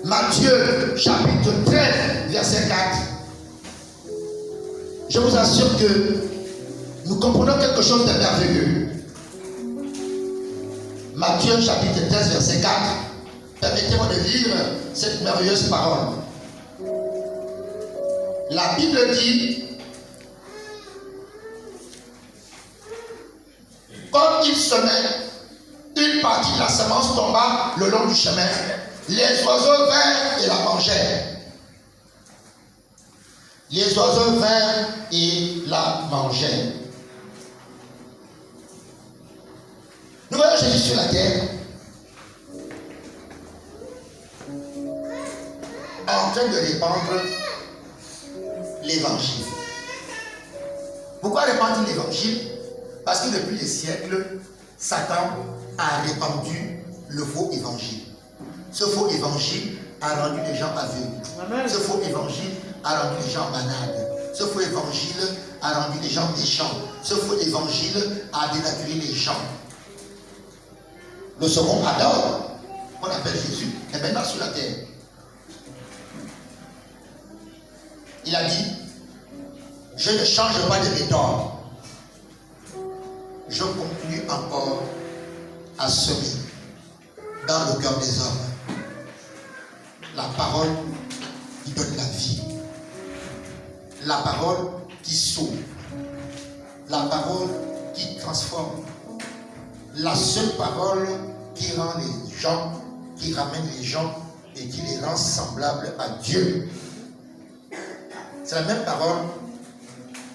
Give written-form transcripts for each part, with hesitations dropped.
Matthieu chapitre 13, verset 4. Je vous assure que nous comprenons quelque chose de merveilleux. Matthieu chapitre 13, verset 4. Permettez-moi de lire cette merveilleuse parole. La Bible dit, comme il semait, une partie de la semence tomba le long du chemin. Les oiseaux vinrent et la mangèrent. Les oiseaux vinrent et la mangèrent. Nous voyons Jésus sur la terre, en train de répandre l'évangile. Pourquoi répandre l'évangile? Parce que depuis des siècles, Satan a répandu le faux évangile. Ce faux évangile a rendu les gens aveugles. Amen. Ce faux évangile a rendu les gens malades. Ce faux évangile a rendu les gens méchants. Ce faux évangile a dénaturé les gens. Le second Adam, qu'on appelle Jésus, est maintenant sur la terre. Il a dit, je ne change pas de méthode. Je continue encore à semer dans le cœur des hommes la parole qui donne la vie, la parole qui sauve, la parole qui transforme, la seule parole qui rend les gens, qui ramène les gens et qui les rend semblables à Dieu. C'est la même parole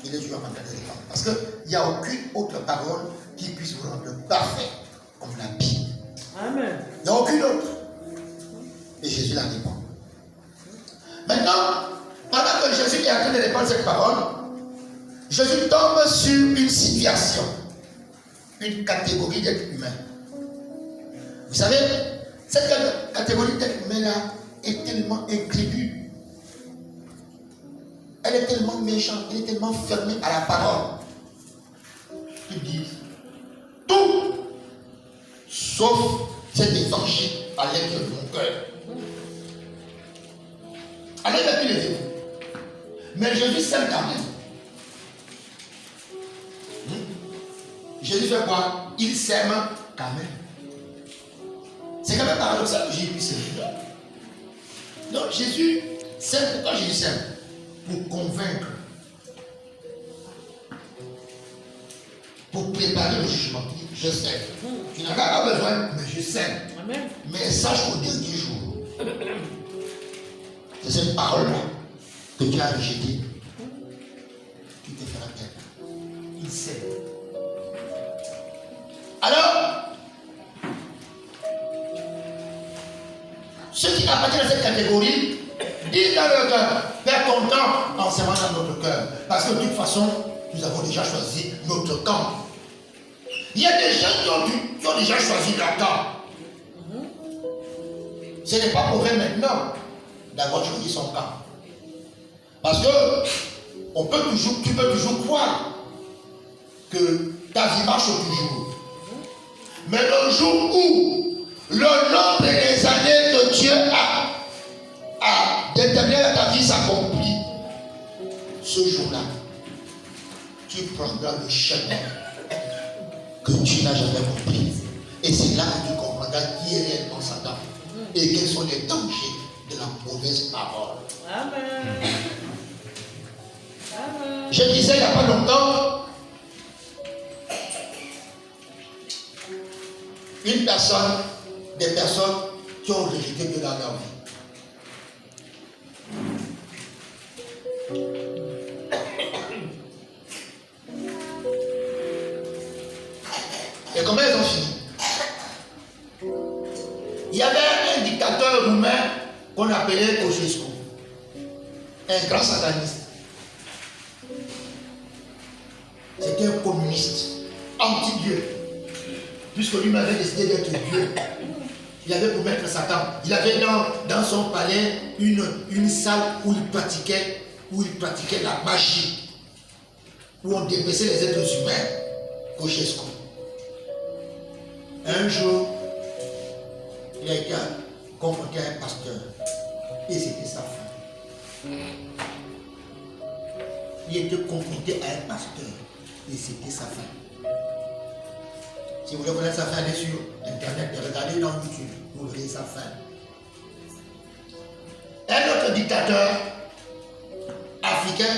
qu'il est toujours en train de répandre. Parce qu'il n'y a aucune autre parole qui puisse vous rendre parfait comme la Bible. Amen. Il n'y a aucune autre. Et Jésus la répand. Maintenant, pendant que Jésus est en train de répandre cette parole, Jésus tombe sur une situation, une catégorie d'êtres humains. Vous savez, cette catégorie d'êtres humains-là est tellement incrédule. Elle est tellement méchante, elle est tellement fermée à la parole. Ils disent tout sauf cet évangile à l'intérieur de mon cœur. Allez, depuis les yeux. Mais Jésus sème quand même. Jésus fait quoi? Il sème quand même. C'est quand même paradoxal que Jésus puisse s'aimer. Donc Jésus sème. Pourquoi Jésus sème? Pour convaincre. Pour préparer le jugement. Je sais. Tu n'as pas besoin, mais je sais. Amen. Mais sache qu'au dernier jour, c'est cette parole-là que tu as rejetée qui te fera perdre. Il sait. Alors, ceux qui appartiennent à cette catégorie disent dans leur cœur, Père ton temps en semant dans notre cœur. Parce que de toute façon, nous avons déjà choisi notre camp. Il y a des gens qui ont déjà choisi leur camp. Ce n'est pas mauvais maintenant d'avoir choisi son camp. Parce que tu peux toujours croire que ta vie marche toujours. Mais le jour où le nombre des années que Dieu a déterminé dans ta vie s'accomplit, ce jour-là, tu prendras le chemin que tu n'as jamais compris. Et c'est là que tu comprendras qui est réellement Satan et quels sont les dangers de la mauvaise parole. Amen. Amen. Je disais il n'y a pas longtemps, des personnes qui ont rejeté Dieu dans leur vie. Et comment ils ont fini? Il y avait un dictateur roumain qu'on appelait Ceausescu, un grand sataniste. C'était un communiste, anti-Dieu, puisque lui-même avait décidé d'être Dieu. Il avait pour mettre Satan. Il avait dans son palais une salle où il pratiquait la magie, où on dépassait les êtres humains. Ceausescu. Un jour, il a été confronté à un pasteur. Et c'était sa fin. Il était confronté à un pasteur. Et c'était sa fin. Si vous voulez connaître sa fin, allez sur Internet et regardez dans YouTube. Vous verrez sa fin. Un autre dictateur africain,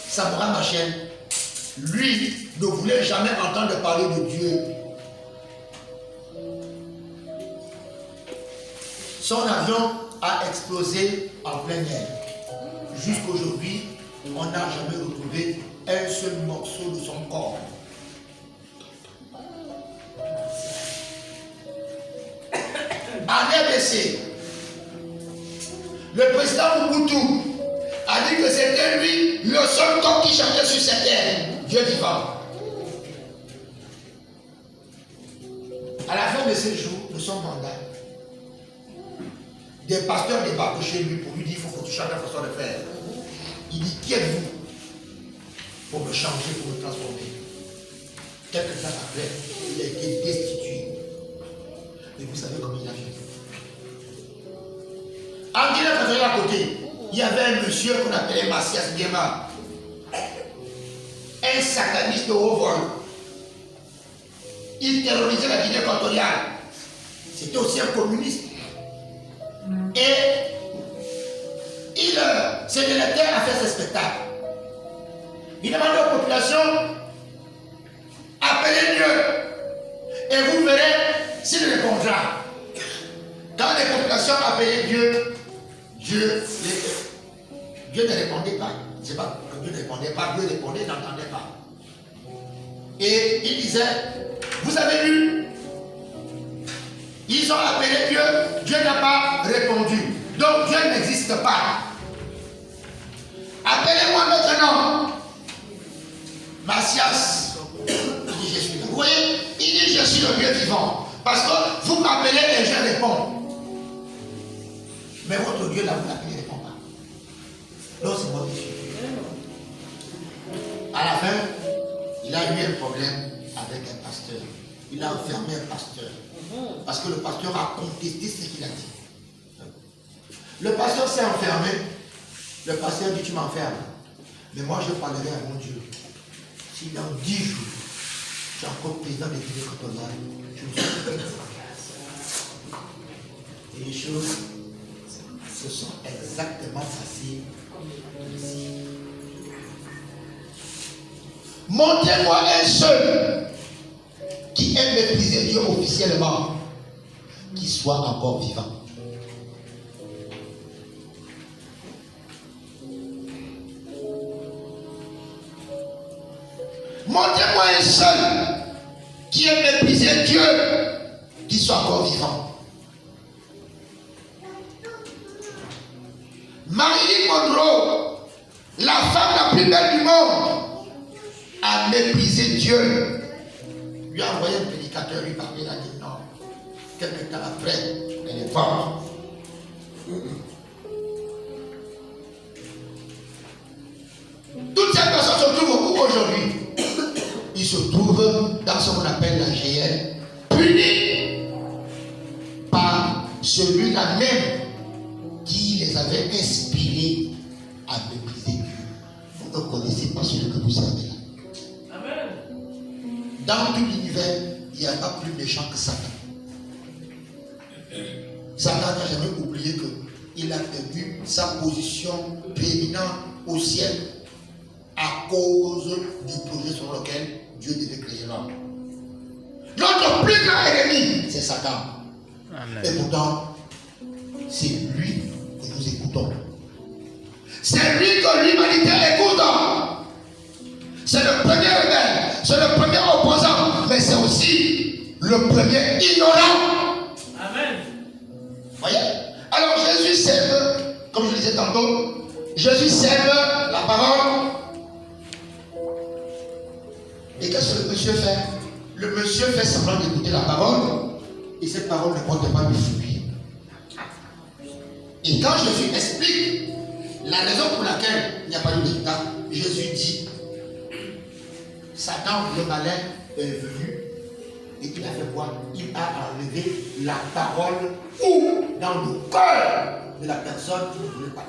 Samora Machel, lui ne voulait jamais entendre parler de Dieu. Son avion a explosé en plein air. Jusqu'aujourd'hui, on n'a jamais retrouvé un seul morceau de son corps. En RDC, le président Mobutu a dit que c'était lui le seul corps qui chantait sur cette terre, Dieu vivant. À la fin de ce jour, de son mandat, des pasteurs débarquent chez lui pour lui dire il faut que tu changes ta façon de faire. Il dit qui êtes-vous pour me changer, pour me transformer. Quelques temps après, il a été destitué. Et vous savez comment il a fait. En Guinée, à côté, il y avait un monsieur qu'on appelait Massias Guéma, un sataniste de haut vol. Il terrorisait la Guinée équatoriale. C'était aussi un communiste. Et il s'est délecté à faire ce spectacle. Il demandait aux populations, appelez Dieu et vous verrez s'il répondra. Quand les populations appelaient Dieu, Dieu ne répondait pas. C'est pas que Dieu ne répondait pas, Dieu répondait, n'entendait pas. Et il disait, vous avez vu, ils ont appelé Dieu, Dieu n'a pas répondu. Donc Dieu n'existe pas. Appelez-moi maintenant. Massias, il dit je suis là. Vous voyez, il dit je suis le Dieu vivant. Parce que vous m'appelez et je réponds. Mais votre Dieu là, vous l'appelez, il ne répond pas. Donc c'est moi qui suis. À la fin, il a eu un problème avec un pasteur. Il a enfermé un pasteur. Parce que le pasteur a contesté ce qu'il a dit. Le pasteur s'est enfermé. Le pasteur dit tu m'enfermes. Mais moi je parlerai à mon Dieu. Si dans 10 jours, tu es encore président de Guinée équatoriale, tu me souviens. Et les choses se sont exactement passées ici. Montrez-moi un seul qui aime mépriser Dieu officiellement, qui soit encore vivant. Montrez-moi un seul qui aime mépriser Dieu, qui soit encore vivant. Marilyn Monroe, la femme la plus belle du monde, a méprisé Dieu. Lui a envoyé un prédicateur, lui parler, il a dit non. Quelques temps après, elle est morte. Toutes ces personnes se trouvent où aujourd'hui? Ils se trouvent dans ce qu'on appelle la GL, punis par celui-là même qui les avait inspirés à mépriser Dieu. Vous ne connaissez pas celui que vous servez là. Amen. Dans tout l'univers, il n'y a pas plus méchant que Satan. Satan n'a jamais oublié qu'il a perdu sa position prééminente au ciel à cause du projet sur lequel Dieu devait créer l'homme. Notre plus grand ennemi, c'est Satan. Amen. Et pourtant, c'est lui que nous écoutons. C'est lui que l'humanité écoute. C'est le premier rebelle, c'est le premier opposant, mais c'est aussi le premier ignorant. Amen. Voyez? Alors Jésus sème, comme je le disais tantôt, Jésus sème la parole. Et qu'est-ce que le monsieur fait? Le monsieur fait semblant d'écouter la parole, et cette parole ne porte pas de fruit. Et quand Jésus explique la raison pour laquelle il n'y a pas de résultat, Jésus dit, Satan, le malin, est venu et il a fait quoi? Il a enlevé la parole où dans le cœur de la personne qui ne voulait pas.